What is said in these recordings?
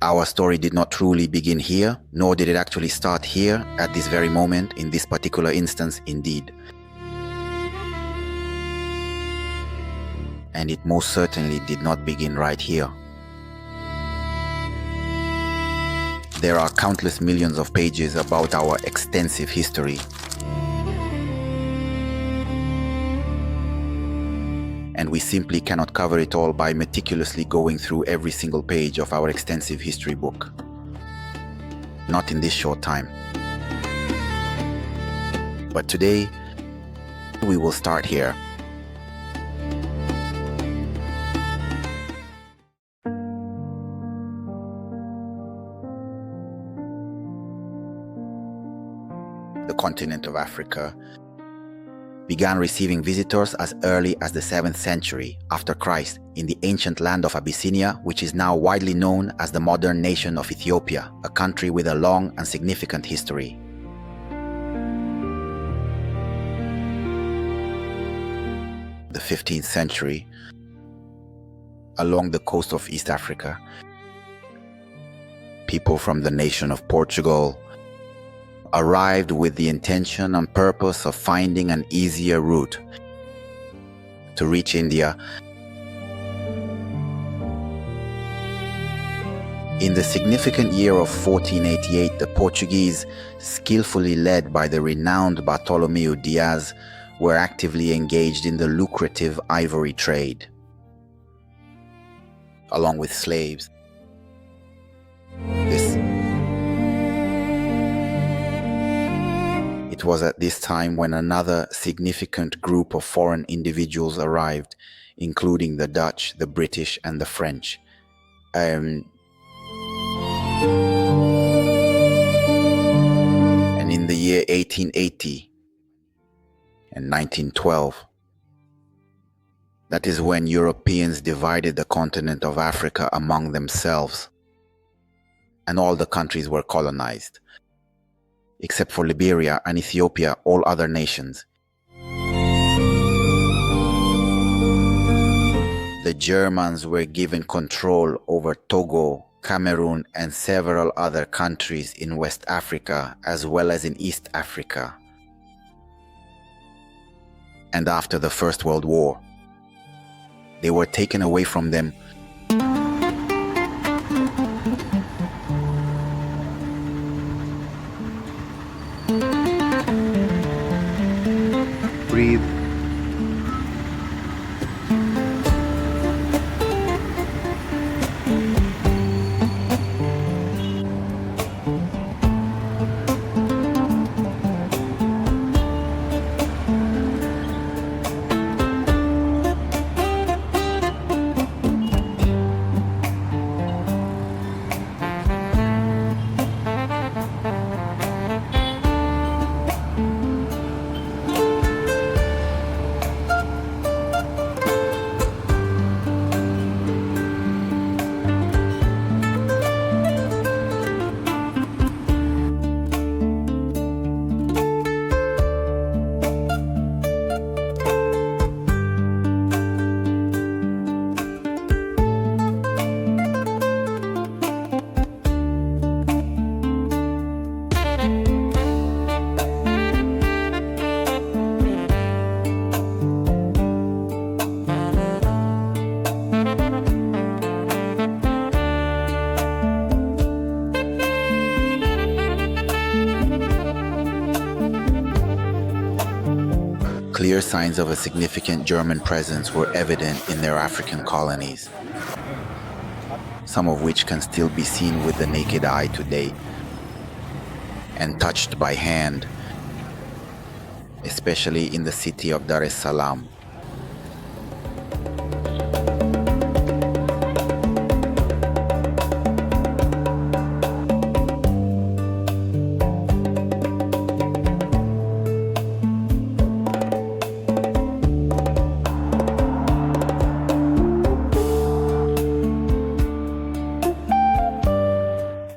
Our story did not truly begin here, nor did it actually start here at this very moment, in this particular instance indeed. And it most certainly did not begin right here. There are countless millions of pages about our extensive history. And we simply cannot cover it all by meticulously going through every single page of our extensive history book. Not in this short time. But today, we will start here. The continent of Africa began receiving visitors as early as the 7th century after Christ in the ancient land of Abyssinia, which is now widely known as the modern nation of Ethiopia, a country with a long and significant history. The 15th century, along the coast of East Africa, people from the nation of Portugal arrived with the intention and purpose of finding an easier route to reach India. In the significant year of 1488, the Portuguese, skillfully led by the renowned Bartolomeu Diaz, were actively engaged in the lucrative ivory trade, along with slaves. It was at this time when another significant group of foreign individuals arrived, including the Dutch, the British, and the French. And in the year 1880 and 1912, that is when Europeans divided the continent of Africa among themselves, and all the countries were colonized. Except for Liberia and Ethiopia, all other nations. The Germans were given control over Togo, Cameroon, and several other countries in West Africa, as well as in East Africa. And after the First World War, they were taken away from them. Breathe. Clear signs of a significant German presence were evident in their African colonies, some of which can still be seen with the naked eye today and touched by hand, especially in the city of Dar es Salaam.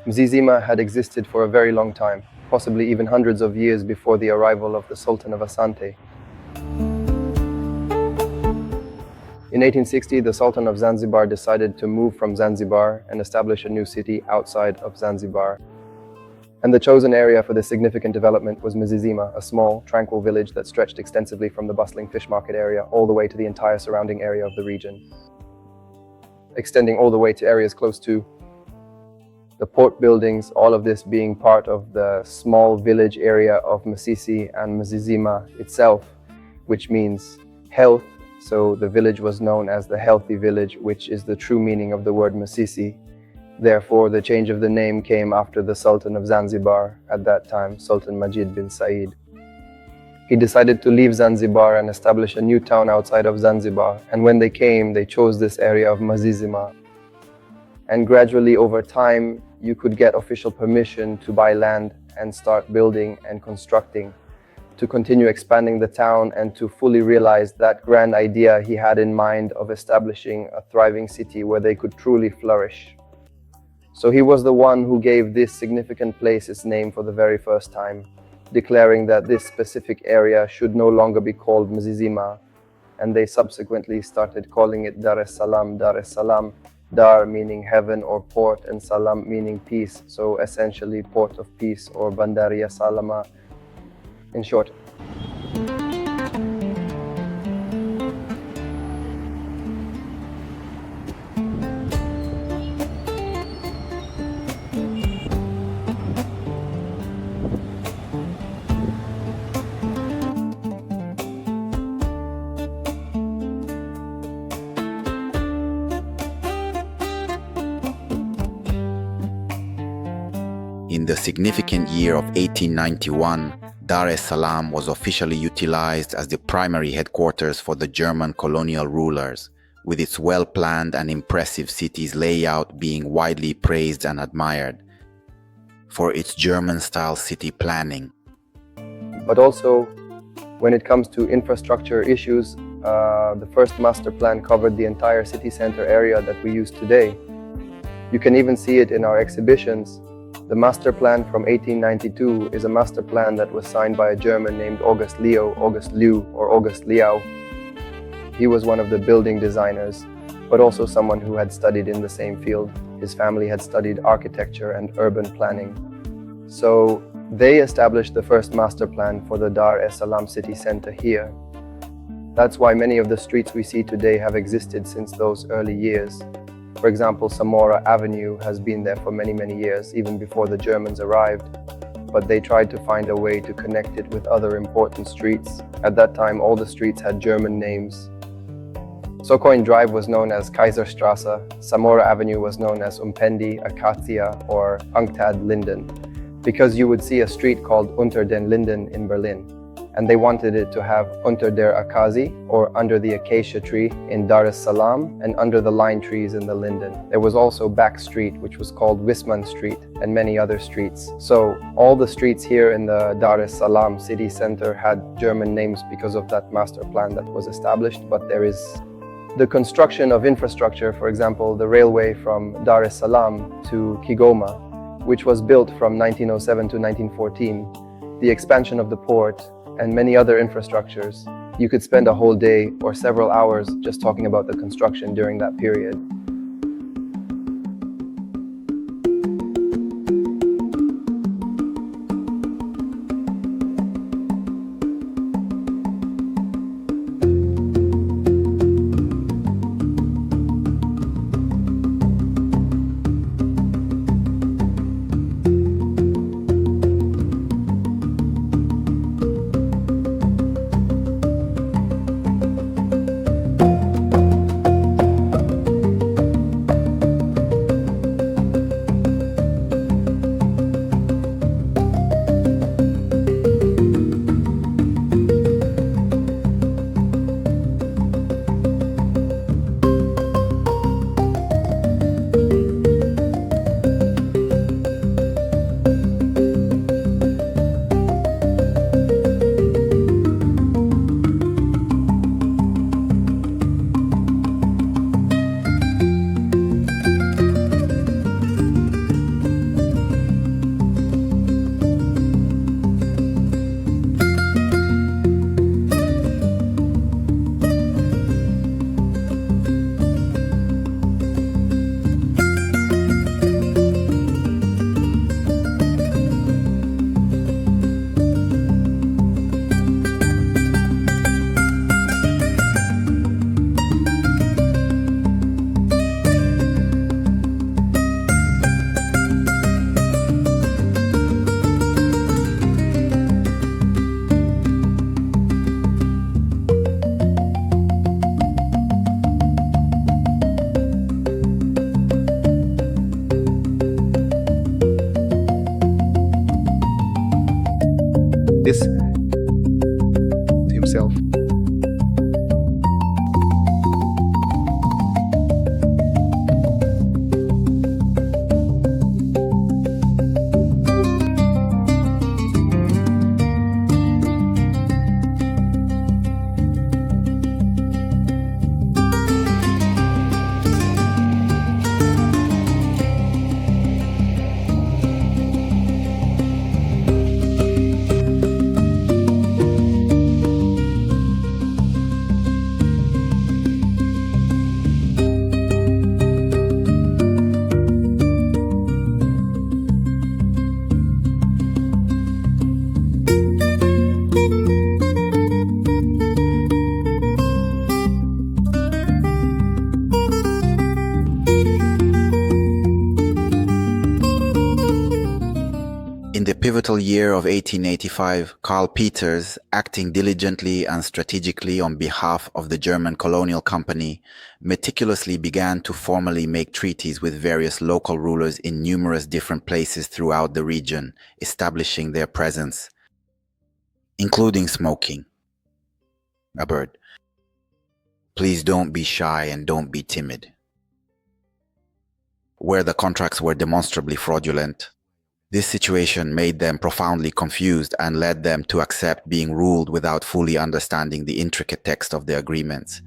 Mzizima had existed for a very long time, possibly even hundreds of years before the arrival of the Sultan of Asante. In 1860, the Sultan of Zanzibar decided to move from Zanzibar and establish a new city outside of Zanzibar. And the chosen area for this significant development was Mzizima, a small, tranquil village that stretched extensively from the bustling fish market area all the way to the entire surrounding area of the region, extending all the way to areas close to the port buildings, all of this being part of the small village area of Masisi and Mzizima itself, which means health. So the village was known as the Healthy Village, which is the true meaning of the word Masisi. Therefore, the change of the name came after the Sultan of Zanzibar, at that time, Sultan Majid bin Said. He decided to leave Zanzibar and establish a new town outside of Zanzibar. And when they came, they chose this area of Mzizima. And gradually over time, you could get official permission to buy land and start building and constructing, to continue expanding the town and to fully realize that grand idea he had in mind of establishing a thriving city where they could truly flourish. So he was the one who gave this significant place its name for the very first time, declaring that this specific area should no longer be called Mzizima, and they subsequently started calling it Dar es Salaam. Dar es Salaam, Dar meaning heaven or port, and Salam meaning peace, so essentially port of peace or Bandaria Salama in short. In the significant year of 1891, Dar es Salaam was officially utilized as the primary headquarters for the German colonial rulers, with its well-planned and impressive city's layout being widely praised and admired for its German-style city planning. But also, when it comes to infrastructure issues, the first master plan covered the entire city center area that we use today. You can even see it in our exhibitions. The master plan from 1892 is a master plan that was signed by a German named August Liu, or August Liao. He was one of the building designers, but also someone who had studied in the same field. His family had studied architecture and urban planning. So they established the first master plan for the Dar es Salaam city center here. That's why many of the streets we see today have existed since those early years. For example, Samora Avenue has been there for many, many years, even before the Germans arrived. But they tried to find a way to connect it with other important streets. At that time, all the streets had German names. Sokoin Drive was known as Kaiserstrasse, Samora Avenue was known as Umpendi, Acacia, or Unktad Linden, because you would see a street called Unter den Linden in Berlin. And they wanted it to have Unter der Akazi, or under the acacia tree in Dar es Salaam, and under the lime trees in the linden. There was also Back Street, which was called Wisman Street, and many other streets. So all the streets here in the Dar es Salaam city center had German names because of that master plan that was established. But there is the construction of infrastructure, for example, the railway from Dar es Salaam to Kigoma, which was built from 1907 to 1914, the expansion of the port, and many other infrastructures. You could spend a whole day or several hours just talking about the construction during that period. this himself. In the pivotal year of 1885, Karl Peters, acting diligently and strategically on behalf of the German Colonial Company, meticulously began to formally make treaties with various local rulers in numerous different places throughout the region, establishing their presence, including smoking. A bird. Please don't be shy and don't be timid. Where the contracts were demonstrably fraudulent, this situation made them profoundly confused and led them to accept being ruled without fully understanding the intricate text of the agreements.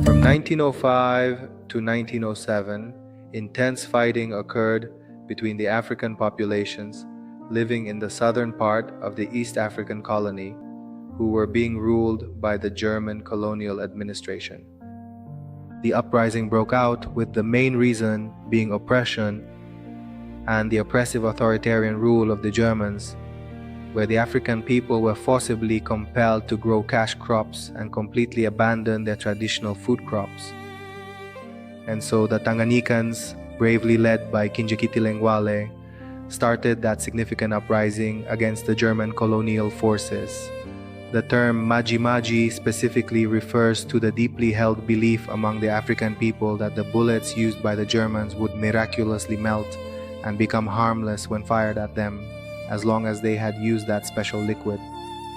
From 1905 to 1907, intense fighting occurred between the African populations living in the southern part of the East African colony, who were being ruled by the German colonial administration. The uprising broke out with the main reason being oppression and the oppressive authoritarian rule of the Germans, where the African people were forcibly compelled to grow cash crops and completely abandon their traditional food crops. And so the Tanganyikans, bravely led by Kinjekitile, started that significant uprising against the German colonial forces. The term Majimaji specifically refers to the deeply held belief among the African people that the bullets used by the Germans would miraculously melt and become harmless when fired at them, as long as they had used that special liquid.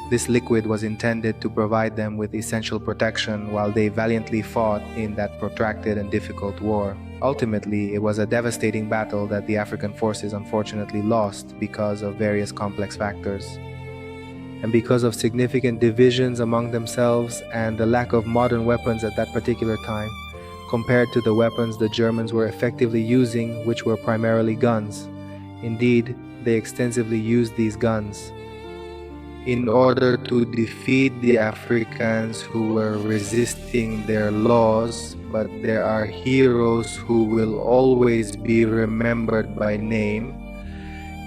This liquid was intended to provide them with essential protection while they valiantly fought in that protracted and difficult war. Ultimately, it was a devastating battle that the African forces unfortunately lost because of various complex factors. And because of significant divisions among themselves and the lack of modern weapons at that particular time, compared to the weapons the Germans were effectively using, which were primarily guns. Indeed, they extensively used these guns. In order to defeat the Africans who were resisting their laws, but there are heroes who will always be remembered by name,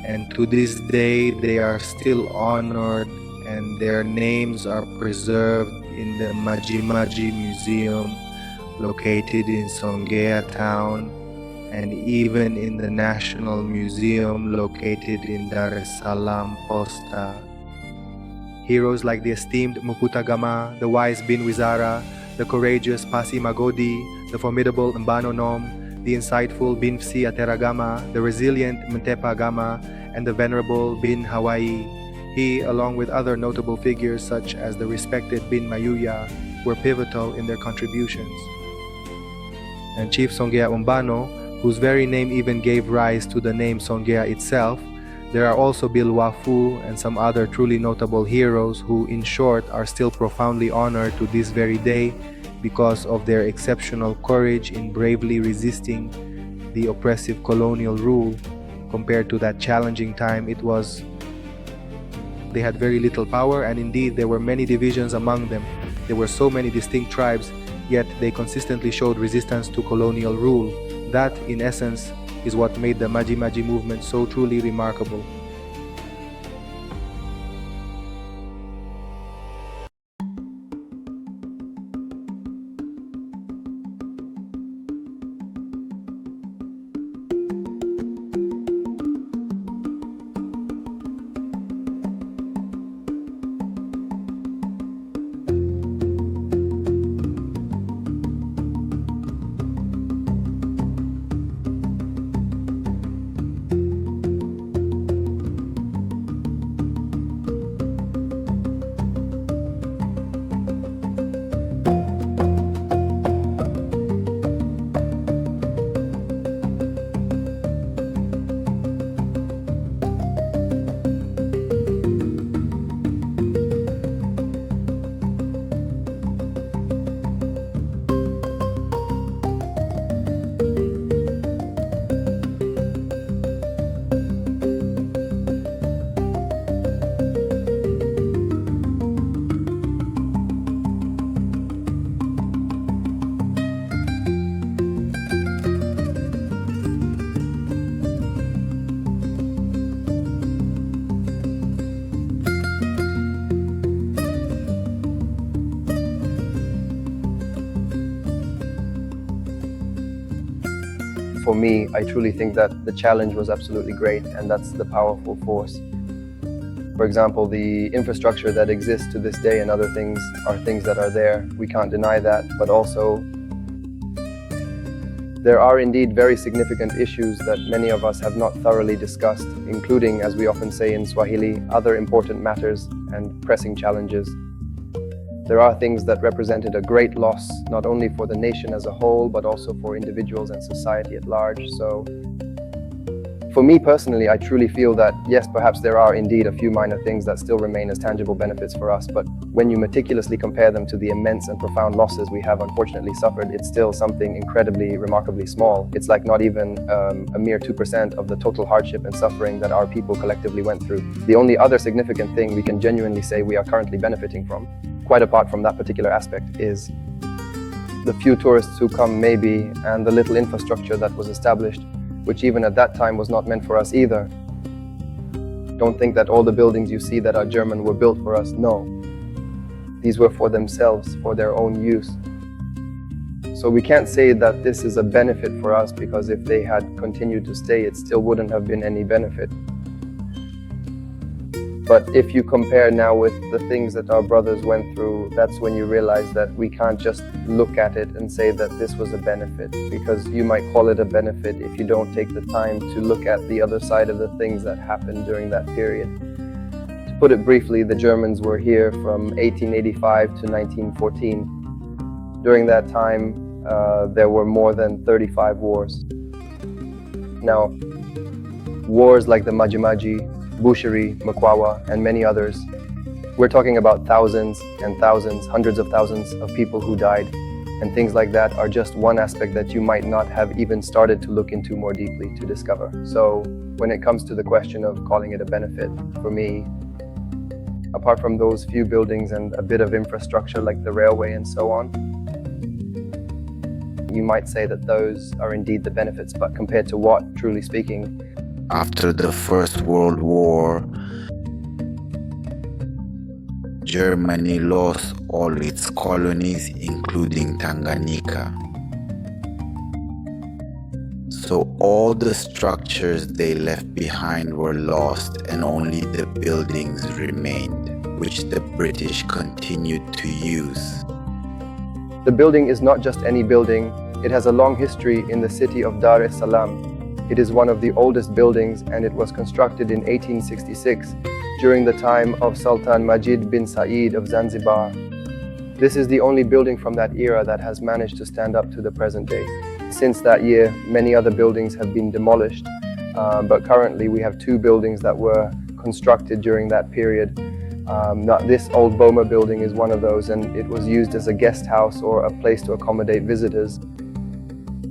and to this day they are still honored and their names are preserved in the Majimaji Museum located in Songea town and even in the National Museum located in Dar es Salaam Posta. Heroes like the esteemed Muputa Gama, the wise Bin Wizara, the courageous Pasi Magodi, the formidable Mbano Nom, the insightful Bin Fsi Ateragama, the resilient Mtepa Gama, and the venerable Bin Hawaii. He, along with other notable figures such as the respected Bin Mayuya, were pivotal in their contributions. And Chief Songea Umbano, whose very name even gave rise to the name Songea itself, there are also Bilwafu and some other truly notable heroes who, in short, are still profoundly honored to this very day because of their exceptional courage in bravely resisting the oppressive colonial rule. Compared to that challenging time, they had very little power, and indeed there were many divisions among them. There were so many distinct tribes, yet they consistently showed resistance to colonial rule. That, in essence, is what made the Majimaji movement so truly remarkable. For me, I truly think that the challenge was absolutely great, and that's the powerful force. For example, the infrastructure that exists to this day and other things are things that are there. We can't deny that, but also there are indeed very significant issues that many of us have not thoroughly discussed, including, as we often say in Swahili, other important matters and pressing challenges. There are things that represented a great loss, not only for the nation as a whole, but also for individuals and society at large. So, for me personally, I truly feel that, yes, perhaps there are indeed a few minor things that still remain as tangible benefits for us, but when you meticulously compare them to the immense and profound losses we have unfortunately suffered, it's still something incredibly, remarkably small. It's like not even a mere 2% of the total hardship and suffering that our people collectively went through. The only other significant thing we can genuinely say we are currently benefiting from, quite apart from that particular aspect, is the few tourists who come maybe, and the little infrastructure that was established, which even at that time was not meant for us either. Don't think that all the buildings you see that are German were built for us. No. These were for themselves, for their own use. So we can't say that this is a benefit for us, because if they had continued to stay, it still wouldn't have been any benefit. But if you compare now with the things that our brothers went through, that's when you realize that we can't just look at it and say that this was a benefit, because you might call it a benefit if you don't take the time to look at the other side of the things that happened during that period. To put it briefly, the Germans were here from 1885 to 1914. During that time, there were more than 35 wars. Now, wars like the Majimaji, Bushiri, Mkwawa, and many others, we're talking about thousands and thousands, hundreds of thousands of people who died, and things like that are just one aspect that you might not have even started to look into more deeply to discover. So when it comes to the question of calling it a benefit, for me, apart from those few buildings and a bit of infrastructure like the railway and so on, you might say that those are indeed the benefits, but compared to what, truly speaking? After the First World War, Germany lost all its colonies, including Tanganyika. So all the structures they left behind were lost and only the buildings remained, which the British continued to use. The building is not just any building, it has a long history in the city of Dar es Salaam. It is one of the oldest buildings and it was constructed in 1866 during the time of Sultan Majid bin Said of Zanzibar. This is the only building from that era that has managed to stand up to the present day. Since that year, many other buildings have been demolished, but currently we have two buildings that were constructed during that period. This Old Boma building is one of those, and it was used as a guest house or a place to accommodate visitors.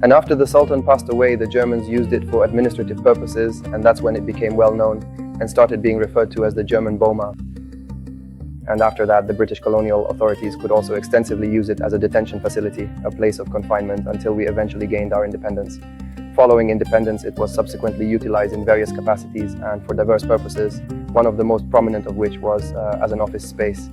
And after the Sultan passed away, the Germans used it for administrative purposes, and that's when it became well known and started being referred to as the German Boma. And after that, the British colonial authorities could also extensively use it as a detention facility, a place of confinement, until we eventually gained our independence. Following independence, it was subsequently utilized in various capacities and for diverse purposes, one of the most prominent of which was as an office space.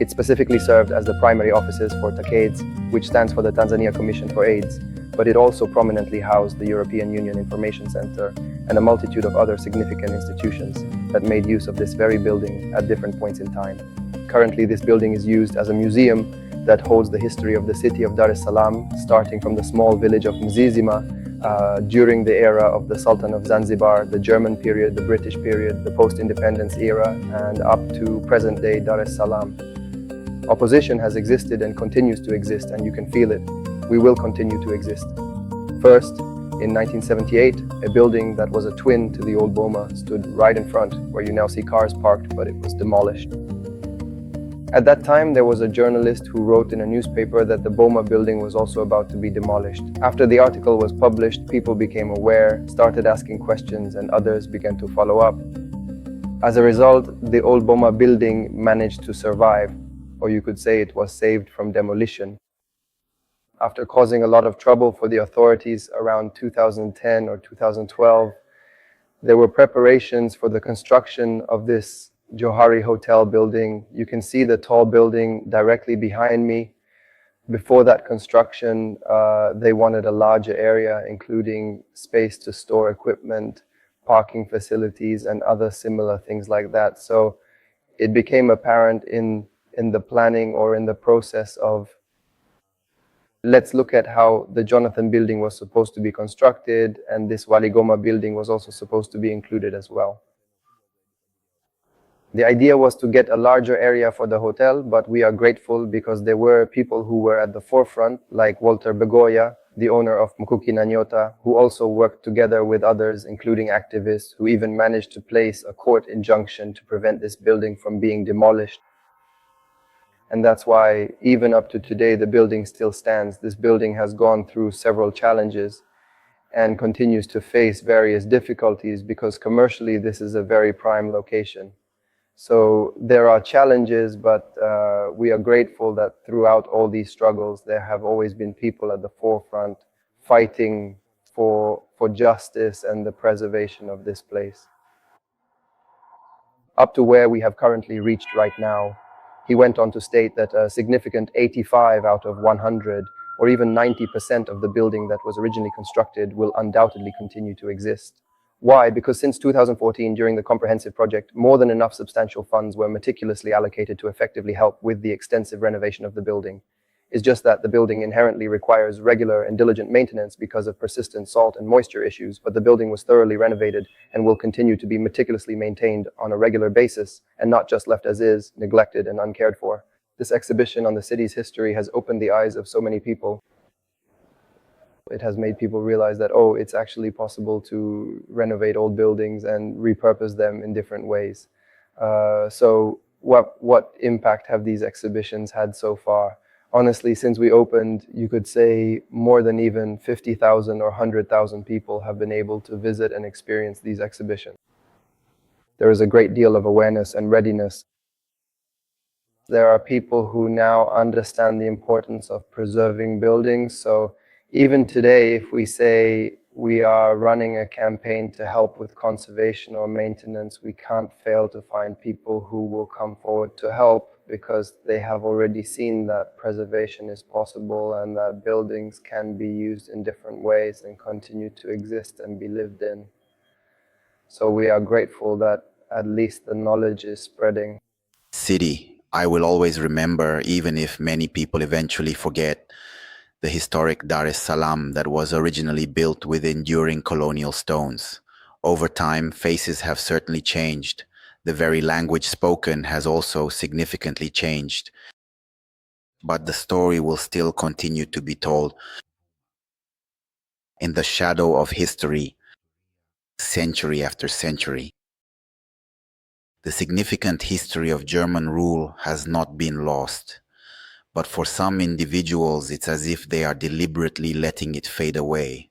It specifically served as the primary offices for TACAIDS, which stands for the Tanzania Commission for AIDS, but it also prominently housed the European Union Information Center and a multitude of other significant institutions that made use of this very building at different points in time. Currently, this building is used as a museum that holds the history of the city of Dar es Salaam, starting from the small village of Mzizima during the era of the Sultan of Zanzibar, the German period, the British period, the post-independence era, and up to present-day Dar es Salaam. Opposition has existed and continues to exist, and you can feel it. We will continue to exist. First, in 1978, a building that was a twin to the Old Boma stood right in front, where you now see cars parked, but it was demolished. At that time, there was a journalist who wrote in a newspaper that the Boma building was also about to be demolished. After the article was published, people became aware, started asking questions, and others began to follow up. As a result, the Old Boma building managed to survive, or you could say it was saved from demolition. After causing a lot of trouble for the authorities around 2010 or 2012, there were preparations for the construction of this Johari Hotel building. You can see the tall building directly behind me. Before that construction, they wanted a larger area, including space to store equipment, parking facilities, and other similar things like that. So it became apparent in the planning or in the process of, let's look at how the Jonathan building was supposed to be constructed, and this Waligoma building was also supposed to be included as well. The idea was to get a larger area for the hotel, but we are grateful because there were people who were at the forefront, like Walter Begoya, the owner of Mkuki na Nyota, who also worked together with others, including activists, who even managed to place a court injunction to prevent this building from being demolished. And that's why, even up to today, the building still stands. This building has gone through several challenges and continues to face various difficulties because commercially this is a very prime location. So there are challenges, but we are grateful that throughout all these struggles, there have always been people at the forefront fighting for justice and the preservation of this place. Up to where we have currently reached right now, he went on to state that a significant 85 out of 100, or even 90% of the building that was originally constructed will undoubtedly continue to exist. Why? Because since 2014, during the comprehensive project, more than enough substantial funds were meticulously allocated to effectively help with the extensive renovation of the building. It's just that the building inherently requires regular and diligent maintenance because of persistent salt and moisture issues, but the building was thoroughly renovated and will continue to be meticulously maintained on a regular basis and not just left as is, neglected and uncared for. This exhibition on the city's history has opened the eyes of so many people. It has made people realize that, oh, it's actually possible to renovate old buildings and repurpose them in different ways. So what impact have these exhibitions had so far? Honestly, since we opened, you could say more than even 50,000 or 100,000 people have been able to visit and experience these exhibitions. There is a great deal of awareness and readiness. There are people who now understand the importance of preserving buildings. So even today, if we say we are running a campaign to help with conservation or maintenance, we can't fail to find people who will come forward to help. because they have already seen that preservation is possible and that buildings can be used in different ways and continue to exist and be lived in. So we are grateful that at least the knowledge is spreading. City, I will always remember, even if many people eventually forget, the historic Dar es Salaam that was originally built with enduring colonial stones. Over time, faces have certainly changed. The very language spoken has also significantly changed. But the story will still continue to be told in the shadow of history, century after century. The significant history of German rule has not been lost, but for some individuals it's as if they are deliberately letting it fade away.